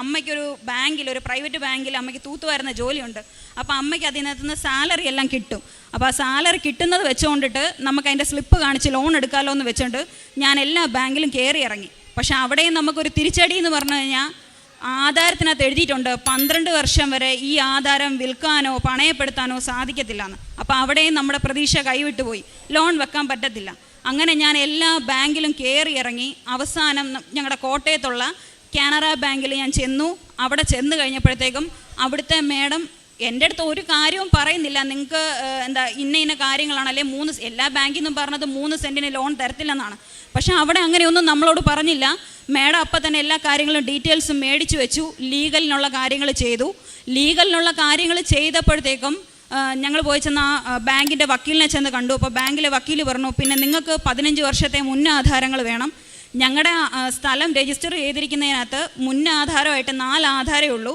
അമ്മയ്ക്കൊരു ബാങ്കിൽ, ഒരു പ്രൈവറ്റ് ബാങ്കിൽ അമ്മയ്ക്ക് തൂത്തുവാരുന്ന ജോലിയുണ്ട്. അപ്പോൾ അമ്മയ്ക്ക് അതിനകത്ത് നിന്ന് സാലറി എല്ലാം കിട്ടും. അപ്പോൾ ആ സാലറി കിട്ടുന്നത് വെച്ചുകൊണ്ടിട്ട് നമുക്ക് അതിൻ്റെ സ്ലിപ്പ് കാണിച്ച് ലോൺ എടുക്കാമല്ലോ എന്ന് വെച്ചുകൊണ്ട് ഞാൻ എല്ലാ ബാങ്കിലും കയറി ഇറങ്ങി. പക്ഷേ അവിടെയും നമുക്കൊരു തിരിച്ചടി എന്ന് പറഞ്ഞു കഴിഞ്ഞാൽ ആധാരത്തിനകത്ത് എഴുതിയിട്ടുണ്ട് 12 വർഷം വരെ ഈ ആധാരം വിൽക്കാനോ പണയപ്പെടുത്താനോ സാധിക്കത്തില്ല എന്ന്. അപ്പോൾ അവിടെയും നമ്മുടെ പ്രതീക്ഷ കൈവിട്ടുപോയി, ലോൺ വെക്കാൻ പറ്റത്തില്ല. അങ്ങനെ ഞാൻ എല്ലാ ബാങ്കിലും കയറി ഇറങ്ങി. അവസാനം ഞങ്ങളുടെ കോട്ടയത്തുള്ള കാനറ ബാങ്കിൽ ഞാൻ ചെന്നു. അവിടെ ചെന്ന് കഴിഞ്ഞപ്പോഴത്തേക്കും അവിടുത്തെ മേഡം എൻ്റെ അടുത്ത് ഒരു കാര്യവും പറയുന്നില്ല, നിങ്ങൾക്ക് ഇന്ന കാര്യങ്ങളാണ്, അല്ലെ എല്ലാ ബാങ്കിൽ നിന്നും പറഞ്ഞത് 3 സെൻറ്റിന് ലോൺ തരത്തില്ലെന്നാണ്. പക്ഷെ അവിടെ അങ്ങനെയൊന്നും നമ്മളോട് പറഞ്ഞില്ല. മേഡം അപ്പം തന്നെ എല്ലാ കാര്യങ്ങളും ഡീറ്റെയിൽസും മേടിച്ചു വെച്ചു. ലീഗലിനുള്ള കാര്യങ്ങൾ ചെയ്തു. ലീഗലിനുള്ള കാര്യങ്ങൾ ചെയ്തപ്പോഴത്തേക്കും ഞങ്ങൾ പോയി ചെന്ന് ആ ബാങ്കിൻ്റെ വക്കീലിനെ ചെന്ന് കണ്ടു. അപ്പോൾ ബാങ്കിലെ വക്കീൽ പറഞ്ഞു, പിന്നെ നിങ്ങൾക്ക് 15 വർഷത്തെ മുന്നാധാരങ്ങൾ വേണം. ഞങ്ങളുടെ സ്ഥലം രജിസ്റ്റർ ചെയ്തിരിക്കുന്നതിനകത്ത് മുന്നാധാരമായിട്ട് 4 ആധാരമേ ഉള്ളൂ.